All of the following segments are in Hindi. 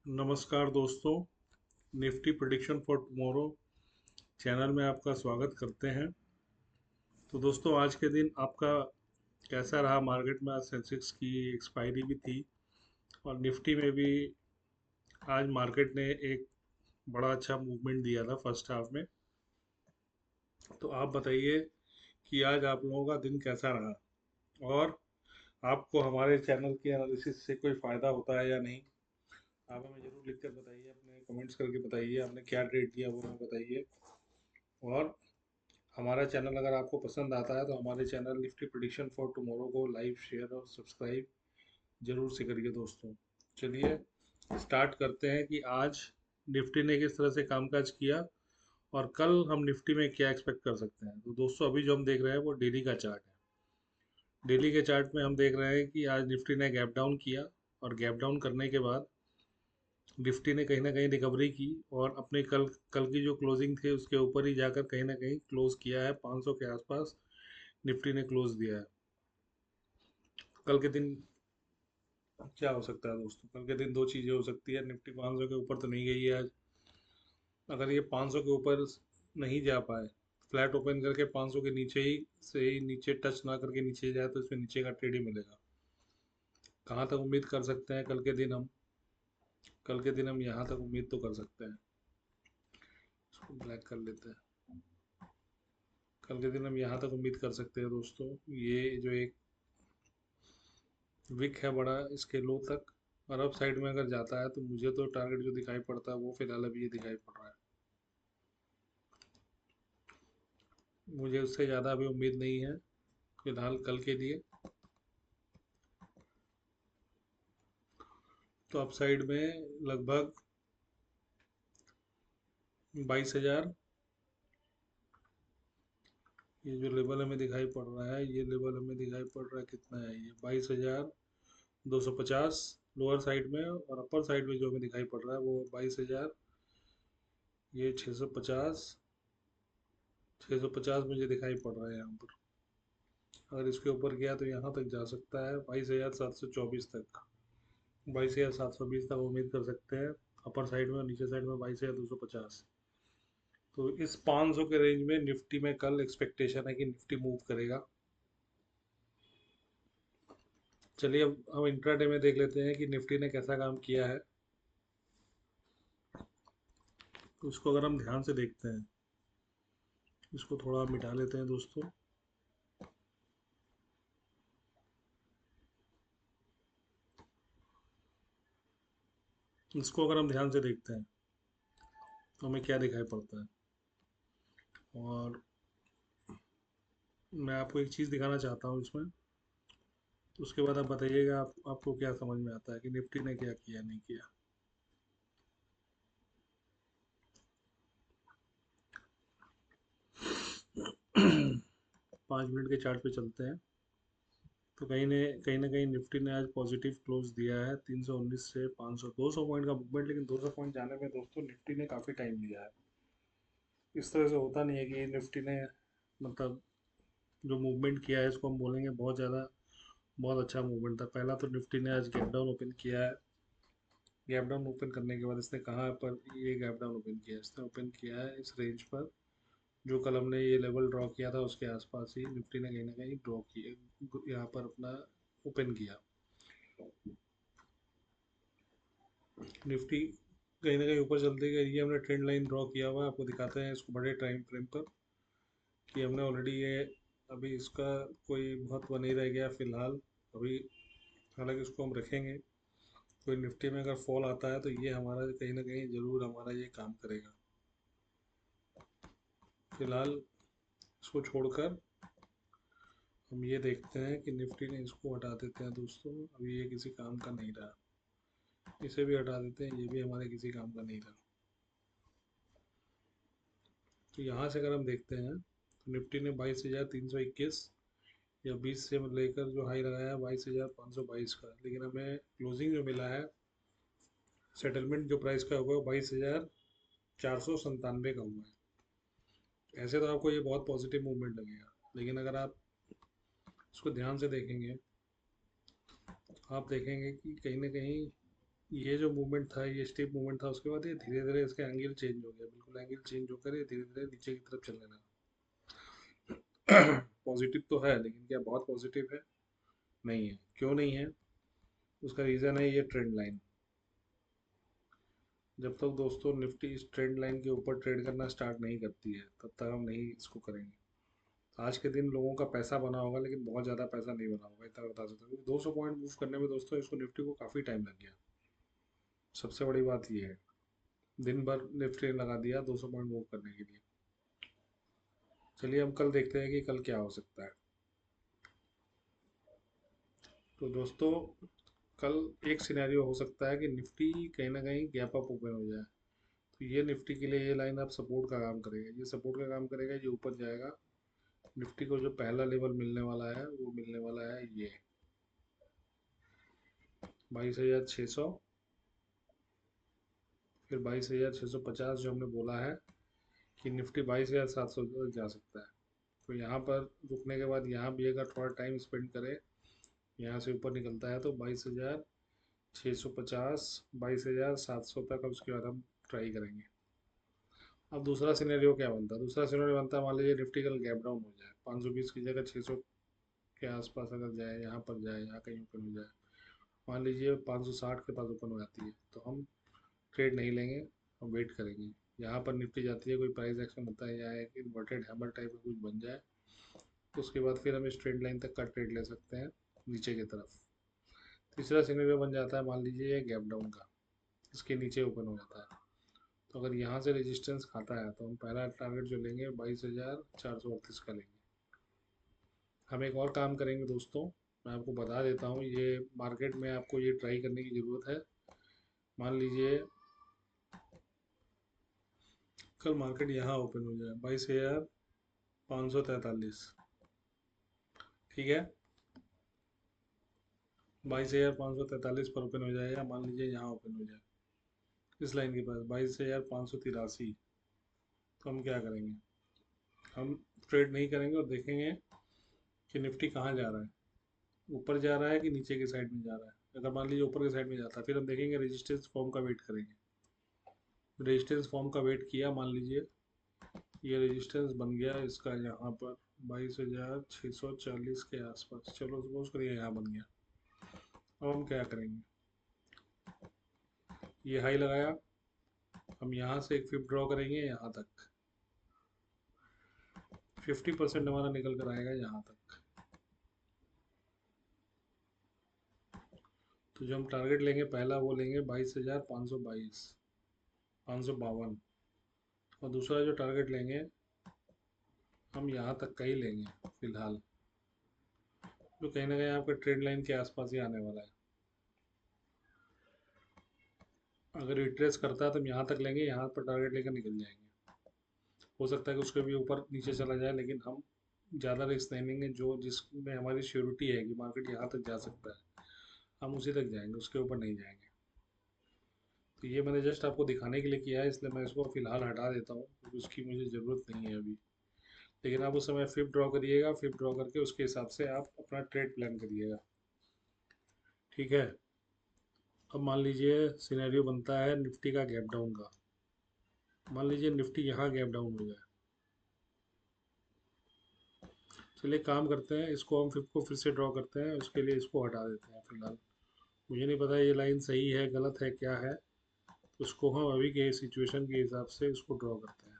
नमस्कार दोस्तों। Nifty prediction for tomorrow channel में आपका स्वागत करते हैं। तो दोस्तों, आज के दिन आपका कैसा रहा मार्केट में? आज सेंसेक्स की एक्सपायरी भी थी और निफ्टी में भी आज मार्केट ने एक बड़ा अच्छा मूवमेंट दिया था फर्स्ट हाफ में। तो आप बताइए कि आज आप लोगों का दिन कैसा रहा और आपको हमारे चैनल के एनालिसिस से कोई फ़ायदा होता है या नहीं। आप हमें ज़रूर लिख कर बताइए, अपने कमेंट्स करके बताइए, आपने क्या ट्रेड किया वो हमें बताइए। और हमारा चैनल अगर आपको पसंद आता है तो हमारे channel Nifty prediction for tomorrow को लाइक, शेयर और सब्सक्राइब जरूर से करिए दोस्तों। चलिए स्टार्ट करते हैं कि आज निफ्टी ने किस तरह से कामकाज किया और कल हम निफ्टी में क्या एक्सपेक्ट कर सकते हैं। तो दोस्तों, अभी जो हम देख रहे हैं वो डेली का चार्ट है। डेली के चार्ट में हम देख रहे हैं कि आज निफ्टी ने गैप डाउन किया और गैप डाउन करने के बाद निफ्टी ने कहीं ना कहीं रिकवरी की और अपने कल कल की जो क्लोजिंग थी उसके ऊपर ही जाकर कहीं ना कहीं क्लोज किया है। 500 के आसपास निफ्टी ने क्लोज दिया है। कल के दिन क्या हो सकता है दोस्तों? कल के दिन दो चीज़ें हो सकती है। निफ्टी 500 के ऊपर तो नहीं गई है आज। अगर ये 500 के ऊपर नहीं जा पाए, फ्लैट ओपन करके 500 के नीचे ही से ही नीचे टच ना करके नीचे जाए तो इसमें नीचे का ट्रेड ही मिलेगा। कहाँ तक उम्मीद कर सकते हैं कल के दिन हम? कल के दिन हम यहाँ तक उम्मीद तो कर सकते हैं। इसको ब्लैक कर लेते हैं। कल के दिन हम यहाँ तक उम्मीद कर सकते हैं दोस्तों। ये जो एक विक है बड़ा, इसके लो तक और अप साइड में अगर जाता है तो मुझे तो टारगेट जो दिखाई पड़ता है वो फिलहाल अभी ये दिखाई पड़ रहा है। मुझे उससे ज़्यादा अभी उम्मीद नहीं है फिलहाल कल के लिए। तो अप साइड में लगभग 22,000, ये जो लेवल हमें दिखाई पड़ रहा है, ये लेवल हमें दिखाई पड़ रहा है कितना है, ये 22,250 लोअर साइड में, और अपर साइड में जो हमें दिखाई पड़ रहा है वो 22,000, ये 650, 650 मुझे दिखाई पड़ रहा है यहाँ पर। अगर इसके ऊपर गया तो यहाँ तक जा सकता है 22,724 तक। 22,720 तक उम्मीद कर सकते हैं अपर साइड में, और नीचे साइड में 22,250। तो इस 500 के रेंज में निफ्टी में कल एक्सपेक्टेशन है कि निफ्टी मूव करेगा। चलिए अब हम इंट्राडे में देख लेते हैं कि निफ्टी ने कैसा काम किया है। तो इसको अगर हम ध्यान से देखते हैं, इसको थोड़ा मिटा लेते हैं दोस्तों। इसको अगर हम ध्यान से देखते हैं तो हमें क्या दिखाई पड़ता है। और मैं आपको एक चीज़ दिखाना चाहता हूँ इसमें, तो उसके बाद आप बताइएगा आपको क्या समझ में आता है कि निफ्टी ने क्या किया नहीं किया। 5 मिनट के चार्ट पे चलते हैं। तो कहीं ना कहीं निफ्टी ने आज पॉजिटिव क्लोज दिया है। 319 से 500, 200 पॉइंट का मूवमेंट, लेकिन 200 पॉइंट जाने में दोस्तों निफ्टी ने काफ़ी टाइम लिया है। इस तरह से होता नहीं है कि निफ्टी ने मतलब जो मूवमेंट किया है इसको हम बोलेंगे बहुत ज़्यादा, बहुत अच्छा मूवमेंट था। पहला तो निफ्टी ने आज गैप डाउन ओपन किया है। गैप डाउन ओपन करने के बाद इसने कहाँ पर ये गैप डाउन ओपन किया है? इसने ओपन किया है इस रेंज पर, जो कल हमने ये लेवल ड्रॉ किया था उसके आसपास ही निफ्टी ने कहीं ना कहीं ड्रॉ किया, यहाँ पर अपना ओपन किया। निफ्टी कहीं ना कहीं ऊपर चलते गए। ये हमने ट्रेंड लाइन ड्रॉ किया हुआ है, आपको दिखाते हैं इसको बड़े टाइम फ्रेम पर कि हमने ऑलरेडी ये, अभी इसका कोई महत्व नहीं रह गया फिलहाल अभी। हालांकि इसको हम रखेंगे। कोई निफ्टी में अगर फॉल आता है तो ये हमारा कहीं ना कहीं ज़रूर हमारा ये काम करेगा। फिलहाल इसको छोड़कर हम ये देखते हैं कि निफ्टी ने इसको हटा देते हैं दोस्तों। अभी ये किसी काम का नहीं रहा। इसे भी हटा देते हैं, ये भी हमारे किसी काम का नहीं रहा। तो यहाँ से अगर हम देखते हैं तो निफ्टी ने 22,321 या 20 से लेकर जो हाई लगाया है 22,522 का, लेकिन हमें क्लोजिंग जो मिला है, सेटलमेंट जो प्राइस का हुआ है 22,497 का हुआ है। ऐसे तो आपको ये बहुत पॉजिटिव मूवमेंट लगेगा, लेकिन अगर आप इसको ध्यान से देखेंगे, आप देखेंगे कि कहीं ना कहीं ये जो मूवमेंट था, ये स्टेप मूवमेंट था, उसके बाद ये धीरे धीरे इसका एंगल चेंज हो गया, बिल्कुल एंगल चेंज होकर ये धीरे धीरे नीचे की तरफ चलने लगा। पॉजिटिव तो है, लेकिन क्या बहुत पॉजिटिव है? नहीं है। क्यों नहीं है? उसका रीज़न है ये ट्रेंड लाइन। जब तक दोस्तों निफ्टी इस ट्रेंड लाइन के ऊपर ट्रेड करना स्टार्ट नहीं करती है, तब तक हम नहीं इसको करेंगे। आज के दिन लोगों का पैसा बना होगा, लेकिन बहुत ज़्यादा पैसा नहीं बना होगा, इतना बता सकता हूँ, क्योंकि 200 पॉइंट मूव करने में दोस्तों इसको निफ्टी को काफ़ी टाइम लग गया। सबसे बड़ी बात ये है, दिन भर निफ्टी ने लगा दिया 200 पॉइंट मूव करने के लिए। चलिए हम कल देखते हैं कि कल क्या हो सकता है। तो दोस्तों, कल एक सिनेरियो हो सकता है कि निफ्टी कहीं ना कहीं गैप अप ओपन हो जाए। तो ये निफ्टी के लिए ये लाइन अब सपोर्ट का काम करेगा, ये सपोर्ट का काम करेगा, ये ऊपर जाएगा। निफ्टी को जो पहला लेवल मिलने वाला है वो मिलने वाला है ये 22,600, फिर 22,650, जो हमने बोला है कि निफ्टी 22,700 तक जा सकता है। तो यहाँ पर रुकने के बाद यहाँ भी अगर थोड़ा टाइम स्पेंड करे, यहाँ से ऊपर निकलता है तो 22,650, 22,700 तक, अब उसके बाद हम ट्राई करेंगे। अब दूसरा सिनेरियो क्या बनता है? दूसरा सिनेरियो बनता है, मान लीजिए निफ्टी कल गैप डाउन हो जाए, 520 की जगह 600 के आसपास अगर जाए, यहाँ पर जाए, यहाँ कहीं ओपन हो जाए, मान लीजिए 560 के पास ओपन हो जाती है, तो हम ट्रेड नहीं लेंगे, हम वेट करेंगे। यहाँ पर निफ्टी जाती है, कोई प्राइस एक्शन होता है, या एक इन्वर्टेड हैमर टाइप का कुछ बन जाए, तो उसके बाद फिर हम इस ट्रेड लाइन तक का ट्रेड ले सकते हैं नीचे की तरफ। तीसरा सिनेरियो बन जाता है, मान लीजिए ये गैप डाउन का, इसके नीचे ओपन हो जाता है, तो अगर यहाँ से रेजिस्टेंस खाता है तो हम पहला टारगेट जो लेंगे 22,438 का लेंगे। हम एक और काम करेंगे दोस्तों, मैं आपको बता देता हूँ, ये मार्केट में आपको ये ट्राई करने की ज़रूरत है। मान लीजिए कल मार्केट यहाँ ओपन हो जाए 22,543, ठीक है, 22,543 पर ओपन हो जाए, या मान लीजिए यहाँ ओपन हो जाए इस लाइन के पास 22,583, तो हम क्या करेंगे? हम ट्रेड नहीं करेंगे और देखेंगे कि निफ्टी कहाँ जा रहा है, ऊपर जा रहा है कि नीचे की साइड में जा रहा है। अगर मान लीजिए ऊपर की साइड में जाता है, फिर हम देखेंगे रेजिस्टेंस फॉर्म का वेट करेंगे। रेजिस्टेंस फॉर्म का वेट किया, मान लीजिए ये रेजिस्टेंस बन गया इसका यहाँ पर 22,640 के आसपास, चलो सपोज करिए यहाँ बन गया। अब हम क्या करेंगे? ये हाई लगाया, हम यहाँ से एक फिप ड्रॉ करेंगे यहाँ तक, 50% हमारा निकल कर आएगा यहाँ तक। तो जो हम टारगेट लेंगे पहला, वो लेंगे 22,522, 552, और दूसरा जो टारगेट लेंगे हम यहाँ तक का ही लेंगे फिलहाल, जो कहीं ना कहीं आपके ट्रेंड लाइन के आसपास ही आने वाला है। अगर रिट्रेस करता है तो हम यहाँ तक लेंगे, यहाँ पर टारगेट लेकर निकल जाएंगे। हो सकता है कि उसके भी ऊपर नीचे चला जाए, लेकिन हम ज़्यादा रिस्क नहीं लेंगे। जो जिसमें हमारी श्योरिटी है कि मार्केट यहाँ तक जा सकता है, हम उसी तक जाएंगे, उसके ऊपर नहीं जाएंगे। तो ये मैंने जस्ट आपको दिखाने के लिए किया है, इसलिए मैं इसको फ़िलहाल हटा देता हूँ, क्योंकि उसकी मुझे ज़रूरत नहीं है अभी। लेकिन आप उस समय फिप ड्रॉ करिएगा, फिप ड्रॉ करके उसके हिसाब से आप अपना ट्रेड प्लान करिएगा, ठीक है। अब मान लीजिए सिनेरियो बनता है निफ्टी का गैप डाउन का। मान लीजिए निफ्टी यहाँ गैप डाउन हो जाए, चलिए काम करते हैं, इसको हम फिर को फिर से ड्रॉ करते हैं, उसके लिए इसको हटा देते हैं फिलहाल। मुझे नहीं पता ये लाइन सही है गलत है क्या है, तो उसको हम अभी के सिचुएशन के हिसाब से इसको ड्रॉ करते हैं।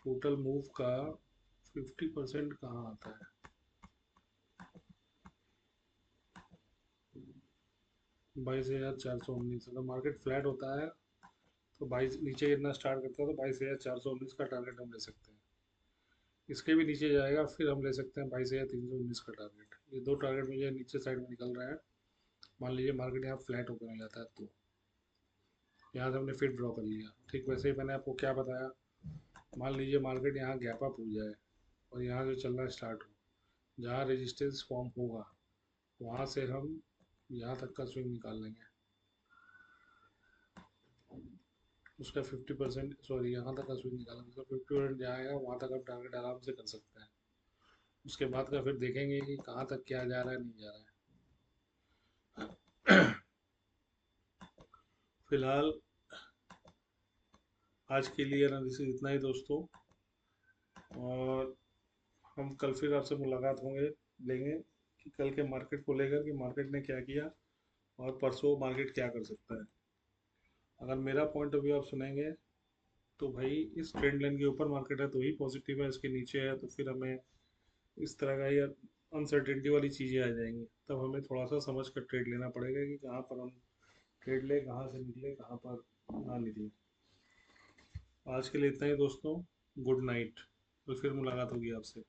टोटल मूव का 50% कहाँ आता है? 22,419। अगर मार्केट फ्लैट होता है तो 22 नीचे गिरना स्टार्ट करता है, तो 22,419 का टारगेट हम ले सकते हैं। इसके भी नीचे जाएगा, फिर हम ले सकते हैं 22,319 का टारगेट। ये दो टारगेट मुझे नीचे साइड में निकल रहा है। मान लीजिए मार्केट यहाँ फ्लैट ओपन हो जाता है, तो यहाँ से हमने फिर ड्रॉ कर लिया। ठीक वैसे ही मैंने आपको क्या बताया, मान लीजिए मार्केट यहाँ गैप अप हो जाए और यहाँ से चलना स्टार्ट हो, जहाँ रेजिस्टेंस फॉर्म होगा वहाँ से हम यहाँ तक का स्विंग निकाल लेंगे। उसका 50%, सॉरी यहाँ तक का स्विंग निकाला, उसका 50% जाएगा, वहाँ तक आप टारगेट आराम से कर सकते हैं। उसके बाद का फिर देखेंगे कि कहाँ तक क्या जा रहा है, नहीं जा रहा है। फिलहाल आज के लिए एनालिसिस इतना ही दोस्तों, और हम कल फिर आपसे मुलाकात लेंगे कि कल के मार्केट को लेकर, कि मार्केट ने क्या किया और परसों मार्केट क्या कर सकता है। अगर मेरा पॉइंट ऑफ व्यू आप सुनेंगे तो भाई इस ट्रेंड लाइन के ऊपर मार्केट है तो ही पॉजिटिव है, इसके नीचे है तो फिर हमें इस तरह का ही अनसर्टेनिटी वाली चीज़ें आ जाएंगी। तब हमें थोड़ा सा समझ कर ट्रेड लेना पड़ेगा कि कहाँ पर हम ट्रेड लें, कहाँ से निकले, कहाँ पर ना निकले। आज के लिए इतना ही दोस्तों, गुड नाइट। तो फिर मुलाकात होगी आपसे।